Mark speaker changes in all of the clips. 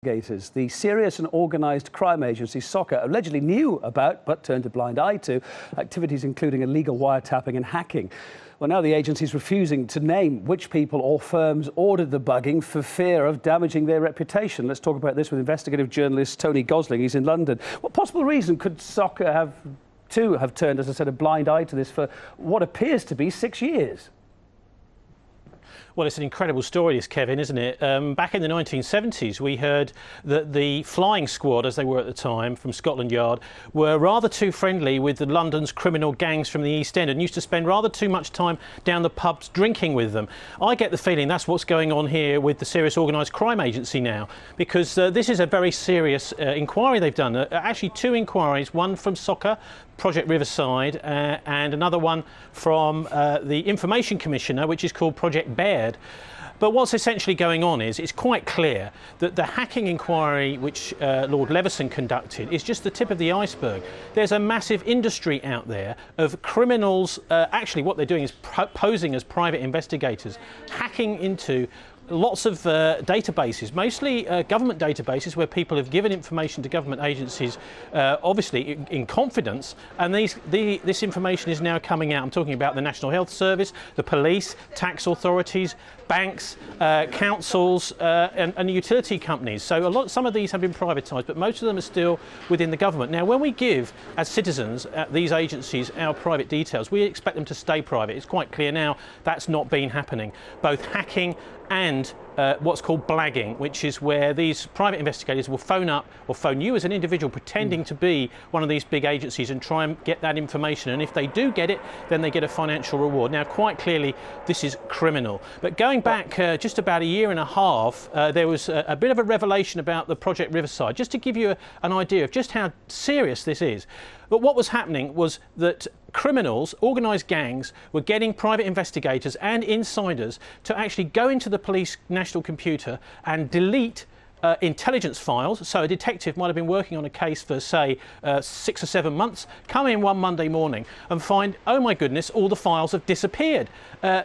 Speaker 1: Investigators, the Serious and Organised Crime Agency, SOCA, allegedly knew about, but turned a blind eye to, activities including illegal wiretapping and hacking. Well, now the agency is refusing to name which people or firms ordered the bugging for fear of damaging their reputation. Let's talk about this with investigative journalist Tony Gosling. He's in London. What possible reason could SOCA have turned, as I said, a blind eye to this for what appears to be 6 years?
Speaker 2: Well, it's an incredible story, this, Kevin, isn't it? Back in the 1970s, we heard that the flying squad, as they were at the time, from Scotland Yard, were rather too friendly with the London's criminal gangs from the East End and used to spend rather too much time down the pubs drinking with them. I get the feeling that's what's going on here with the Serious Organised Crime Agency now, because this is a very serious inquiry they've done. Actually, two inquiries, one from SOCA, Project Riverside, and another one from the Information Commissioner, which is called Project Baird. But what's essentially going on is it's quite clear that the hacking inquiry which Lord Leveson conducted is just the tip of the iceberg. There's a massive industry out there of criminals, actually what they're doing is posing as private investigators, hacking into lots of databases, mostly government databases where people have given information to government agencies, obviously in confidence, and this information is now coming out. I'm talking about the National Health Service, the police, tax authorities, banks, councils and utility companies. So some of these have been privatised, but most of them are still within the government. Now, when we give, as citizens, these agencies our private details, we expect them to stay private. It's quite clear now that's not been happening. Both hacking and what's called blagging, which is where these private investigators will phone up or phone you as an individual pretending to be one of these big agencies and try and get that information. And if they do get it, then they get a financial reward. Now, quite clearly, this is criminal. But going back just about a year and a half, there was a bit of a revelation about the Project Riverside, just to give you an idea of just how serious this is. But what was happening was that criminals, organised gangs, were getting private investigators and insiders to actually go into the police national computer and delete intelligence files. So a detective might have been working on a case for, say, 6 or 7 months, come in one Monday morning and find, oh my goodness, all the files have disappeared.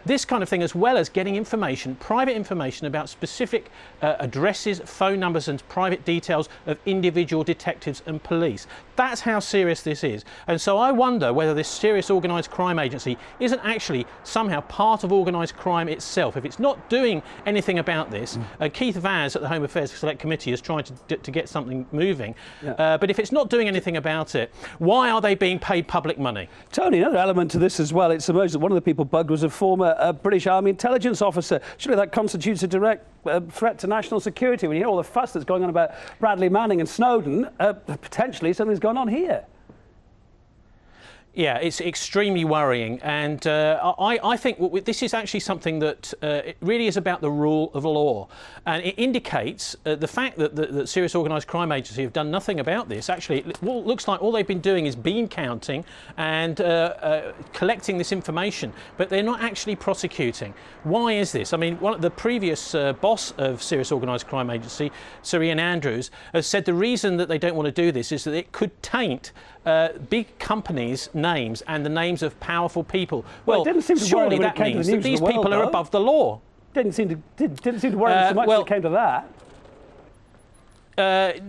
Speaker 2: This kind of thing, as well as getting information, private information about specific addresses, phone numbers and private details of individual detectives and police. That's how serious this is. And so I wonder whether this Serious Organised Crime Agency isn't actually somehow part of organised crime itself. If it's not doing anything about this, Keith Vaz at the Home Affairs Select Committee is trying to get something moving. Yeah. But if it's not doing anything about it, why are they being paid public money?
Speaker 1: Tony, another element to this as well, it's emerged that one of the people bugged was a former British Army intelligence officer. Surely that constitutes a direct threat to national security. When you hear all the fuss that's going on about Bradley Manning and Snowden, potentially something's gone on here.
Speaker 2: Yeah, it's extremely worrying, and I think this is actually something that it really is about the rule of law, and it indicates the fact that the Serious Organised Crime Agency have done nothing about this. Actually, it looks like all they've been doing is bean counting and collecting this information, but they're not actually prosecuting. Why is this? I mean, the previous boss of Serious Organised Crime Agency, Sir Ian Andrews, has said the reason that they don't want to do this is that it could taint big companies' names and the names of powerful people. Well,
Speaker 1: it didn't seem to
Speaker 2: surely
Speaker 1: worry
Speaker 2: that means that these people are above the law.
Speaker 1: Didn't seem to worry them so much when it came to that.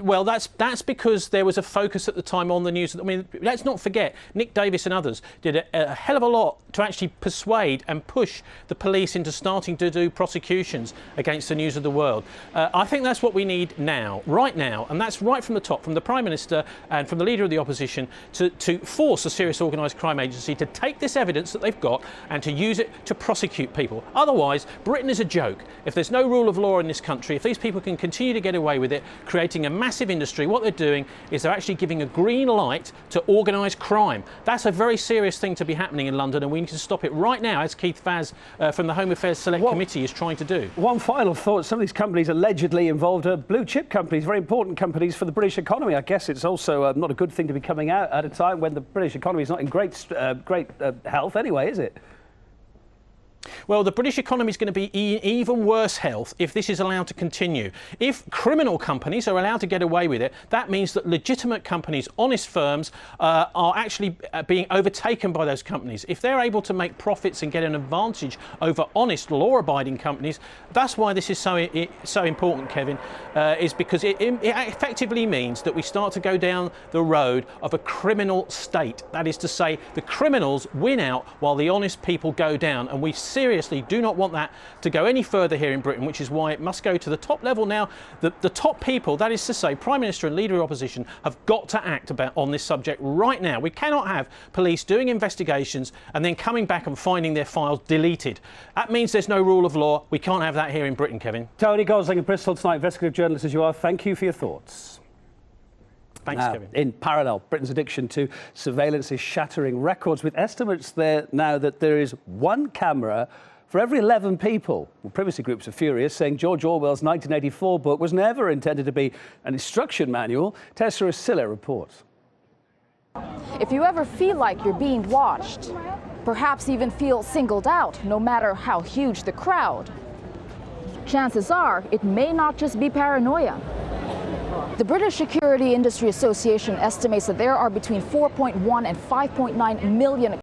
Speaker 2: Well, that's because there was a focus at the time on the news. I mean, let's not forget, Nick Davis and others did a hell of a lot to actually persuade and push the police into starting to do prosecutions against the News of the World. I think that's what we need now, right now, and that's right from the top, from the Prime Minister and from the Leader of the Opposition, to force the Serious Organised Crime Agency to take this evidence that they've got and to use it to prosecute people. Otherwise, Britain is a joke. If there's no rule of law in this country, if these people can continue to get away with it, creating a massive industry, what they're doing is they're actually giving a green light to organised crime. That's a very serious thing to be happening in London, and we need to stop it right now, as Keith Vaz from the Home Affairs Select Committee is trying to do.
Speaker 1: One final thought, some of these companies allegedly involved are blue chip companies, very important companies for the British economy. I guess it's also not a good thing to be coming out at a time when the British economy is not in great health anyway, is it?
Speaker 2: Well, the British economy is going to be in even worse health if this is allowed to continue. If criminal companies are allowed to get away with it, that means that legitimate companies, honest firms, are actually being overtaken by those companies. If they're able to make profits and get an advantage over honest, law-abiding companies, that's why this is so important, Kevin, is because it effectively means that we start to go down the road of a criminal state. That is to say, the criminals win out while the honest people go down, and we seriously do not want that to go any further here in Britain, which is why it must go to the top level now. The top people, that is to say Prime Minister and Leader of Opposition, have got to act on this subject right now. We cannot have police doing investigations and then coming back and finding their files deleted. That means there's no rule of law. We can't have that here in Britain, Kevin.
Speaker 1: Tony Gosling in Bristol tonight, investigative journalist as you are, thank you for your thoughts.
Speaker 2: Thanks, Kevin.
Speaker 1: In parallel, Britain's addiction to surveillance is shattering records, with estimates there now that there is one camera for every 11 people. Well, privacy groups are furious, saying George Orwell's 1984 book was never intended to be an instruction manual. Tessa Asilla reports.
Speaker 3: If you ever feel like you're being watched, perhaps even feel singled out, no matter how huge the crowd, chances are it may not just be paranoia. The British Security Industry Association estimates that there are between 4.1 and 5.9 million